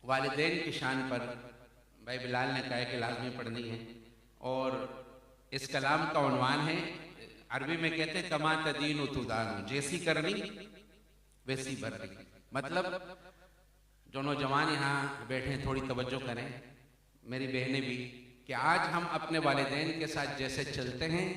वालिदैन की शान पर भाई बिलाल ने कहा कि लाजमी पढ़नी है, और इस कलाम का उन्वान है, अरबी में कहते हैं कमा तदीन तुदान, जैसी करनी वैसी भरनी। मतलब जो नौजवान यहाँ बैठे हैं थोड़ी तवज्जो करें, मेरी बहनें भी, कि आज हम अपने वालिदैन के साथ जैसे चलते हैं,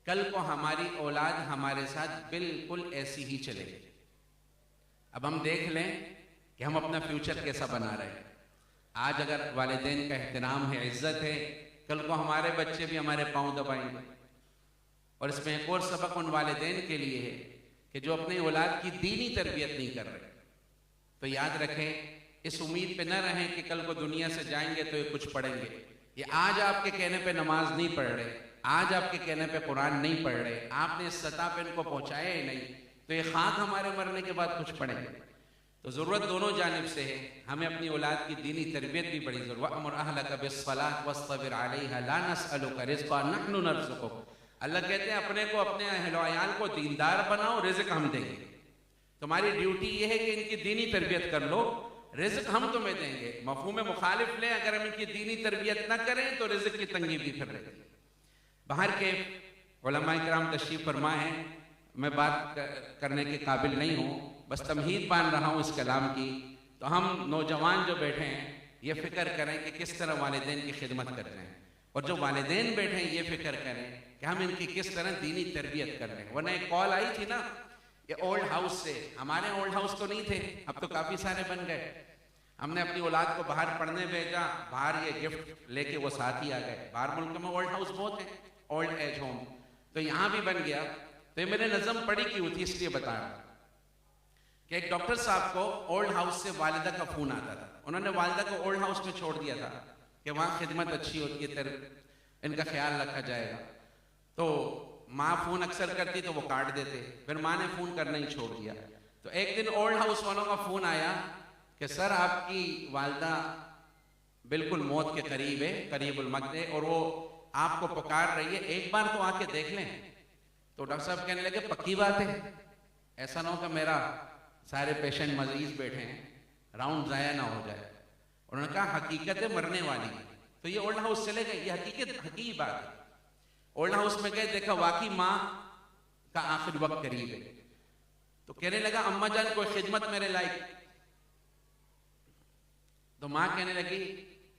कल को हमारी औलाद हमारे साथ बिल्कुल ऐसी ही चलेगी। अब हम देख लें कि हम अपना फ्यूचर कैसा बना रहे हैं। आज अगर वालिदैन का एहतराम है, इज्जत है, कल को हमारे बच्चे भी हमारे पाँव दबाएंगे। और इसमें एक और सबक उन वालिदैन के लिए है कि जो अपनी औलाद की दीनी तरबियत नहीं कर रहे। तो याद रखें, इस उम्मीद पे न रहें कि कल को दुनिया से जाएंगे तो ये कुछ पढ़ेंगे। ये आज आपके कहने पे नमाज नहीं पढ़ रहे, आज आपके कहने पे कुरान नहीं पढ़ रहे, आपने इस सतह पे इनको पहुंचाया ही नहीं, तो ये खाक हमारे मरने के बाद कुछ पढ़ेंगे। तो ज़रूरत दोनों जानिब से है, हमें अपनी औलाद की दीनी तरबियत भी बड़ी ज़रूरत। वअमुर अहलका बिस्सलात वस्तबिर अलैहा ला नसअलुका रिज़्क़ा नहनु नरज़ुकुक। अल्लाह कहते हैं अपने को, अपने अहल अयाल को दीनदार बनाओ, रिज़्क़ हम देंगे। तुम्हारी ड्यूटी ये है कि इनकी दीनी तरबियत कर लो, रिज़्क़ हम तुम्हें देंगे। मफ़हूम मुखालिफ लें, अगर हम इनकी दीनी तरबियत न करें तो रिज़्क़ की तंगी भी फिर रहेगी। बाहर के उलमाए किराम तशरीफ़ फरमा है, मैं बात करने के काबिल नहीं हूँ, बस तमहीद बांध रहा हूँ इस कलाम की। तो हम नौजवान जो बैठे हैं ये फ़िक्र करें कि किस तरह वालिदैन की खिदमत कर रहे हैं, और जो वालिदैन बैठे हैं ये फ़िक्र करें कि हम इनकी किस तरह दीनी तरबियत कर रहे हैं। वरना एक कॉल आई थी ना, ये ओल्ड हाउस से, हमारे ओल्ड हाउस तो नहीं थे, अब तो काफ़ी सारे बन गए। हमने अपनी औलाद को बाहर पढ़ने भेजा, बाहर ये गिफ्ट लेके वो साथ ही आ गए। बाहर मुल्क में ओल्ड हाउस बहुत है, ओल्ड एज होम, तो यहाँ भी बन गया। तो ये मैंने नज़म पढ़ी क्यों थी, इसलिए बता रहा कि एक डॉक्टर साहब को ओल्ड हाउस से वालिदा का फ़ोन आता था। उन्होंने वालिदा को ओल्ड हाउस में छोड़ दिया था कि वहाँ खिदमत अच्छी होती है, इनका ख्याल रखा जाएगा। तो माँ फ़ोन अक्सर करती तो वो काट देते, फिर माँ ने फ़ोन करना ही छोड़ दिया। तो एक दिन ओल्ड हाउस वालों का फ़ोन आया कि सर आपकी वालिदा बिल्कुल मौत के करीब है, करीबुल मौत है, और वो आपको पुकार रही है, एक बार तो आके देख लें। तो डॉक्टर साहब कहने लगे पक्की बात है, ऐसा ना हो कि मेरा सारे पेशेंट मरीज बैठे हैं, राउंड ज़ाया ना हो जाए। उन्होंने कहा हकीकत है मरने वाली। तो ये ओल्ड हाउस चले गए, ये हकीकी बात है। ओल्ड हाउस में गए, देखा वाकई माँ का आखिर वक्त करीब है। तो कहने लगा अम्मा जान कोई खिदमत मेरे लायक। तो माँ कहने लगी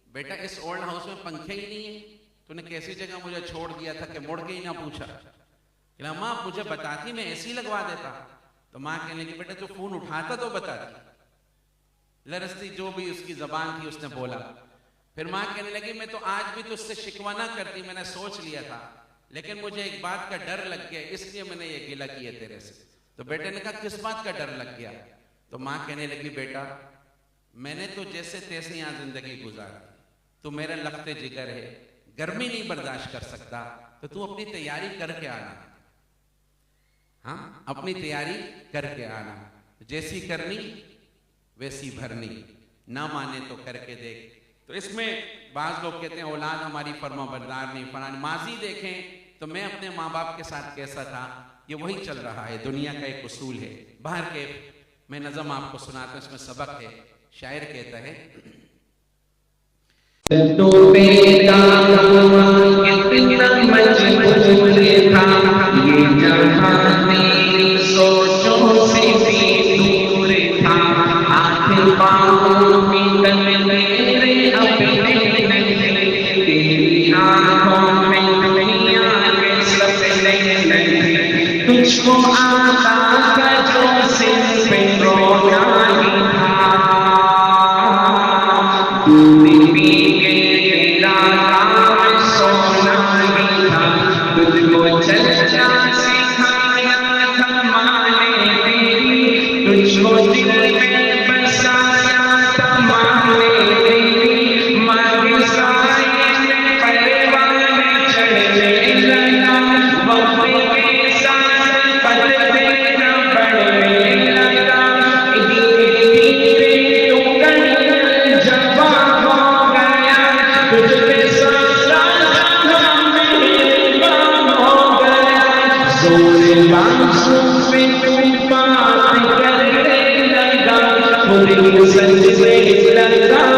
बेटा इस ओल्ड हाउस में पंखे ही नहीं है, तूने कैसी जगह मुझे छोड़ दिया था कि मुड़ के ही ना पूछा। कहला माँ मुझे बताती मैं ऐसी लगवा देता। तो माँ कहने लगी बेटा तू फोन उठाता तो बताती। लरस्ती जो भी उसकी जबान थी उसने बोला। फिर माँ कहने लगी मैं तो आज भी तुझसे शिकवा ना करती, मैंने सोच लिया था, लेकिन मुझे एक बात का डर लग गया, इसलिए मैंने ये गिला किया तेरे से। तो बेटे ने कहा किस बात का डर लग गया? तो माँ कहने लगी बेटा मैंने तो जैसे तैसे यहाँ जिंदगी गुजारी, तू मेरा लखते जिगर है, गर्मी नहीं बर्दाश्त कर सकता, तो तू अपनी तैयारी करके आना। हाँ अपनी तैयारी करके आना, जैसी करनी वैसी भरनी, ना माने तो करके देख। तो इसमें बाज लोग कहते हैं औलाद हमारी फर्मा बरदार नहीं, फलानी। माजी देखें तो मैं अपने माँ बाप के साथ कैसा था, ये वही चल रहा है, दुनिया का एक उसूल है। बाहर के मैं नज़म आपको सुनाता हूँ, इसमें सबक है। शायर कहता है तो बेटा कितना मजबूर था, ये जहां मेरी सोचों से भी दूर था। आखिर बाहों में तन मेरे अपने नहीं, तेरी आँखों में दुनिया के सपने नहीं। तुझको आता था जो सिर पे रोना ही था, दूध पी के तेरा काम सोना ही था। तुझको चलना सिखाया था माने तेरी, तुझको दिल में बसाया था माने तेरी। माँ के साए में परवान चढ़ने लगा, वक्त के साथ पलते न बढ़ने लगा। धीरे धीरे तू कहीं जवा हो गया, तुझ पे सारा जहां मेहरबान हो गया। जोर बांसुओं पे तू बात करने लगा, खुद की सजदे लगा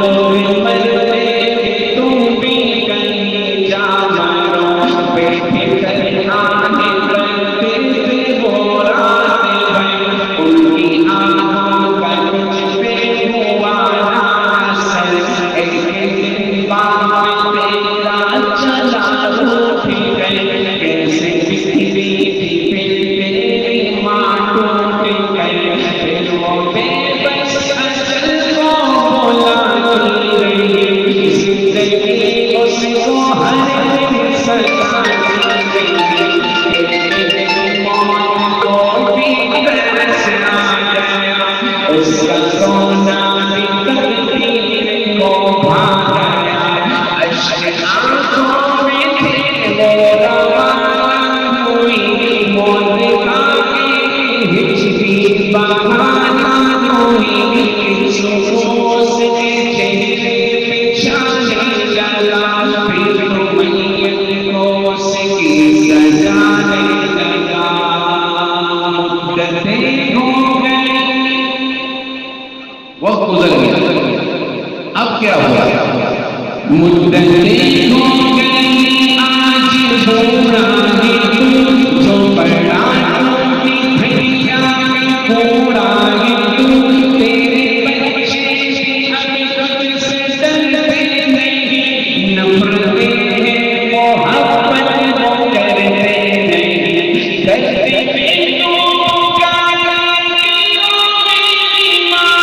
लोग मरते कि तुम भी कहीं जा मरो, बैठे कर आने करते वो रात भर, उनकी आंखों का मुझ पे हुआ ना असर, एक दिन बाप तेरा चला उठ गए, कैसे बिखरी थी फिर तेरी माँ टूट गई, फिर वो बेबस अजल को बोला रही, जिंदगी उसको हर दिन सताती रही, मौत को भी तरस आ गया, उसका सोना भी तकदीर को भा गया, अश्क आंखों में थे वो रवाना हुई, मौत आगे हिचकी बहाना हुई, सुकून के चेहरे पे छाने लगा, फिर मैयत को उसकी सजाने लगा, मुद्दतें हो गई, वक्त गुजर गया, अब क्या हुआ? मुद्दतें हो गई, आज छोड़ा है तू, जो बड़ा टूटी भैया में फोड़ा है तू, तेरे बच्चे भी अब तुझसे डरते नहीं, नफरतें हैं मोहब्बत वो करते नहीं, करते में तू पुकारा कि ओ मेरी माँ,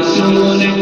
सूरत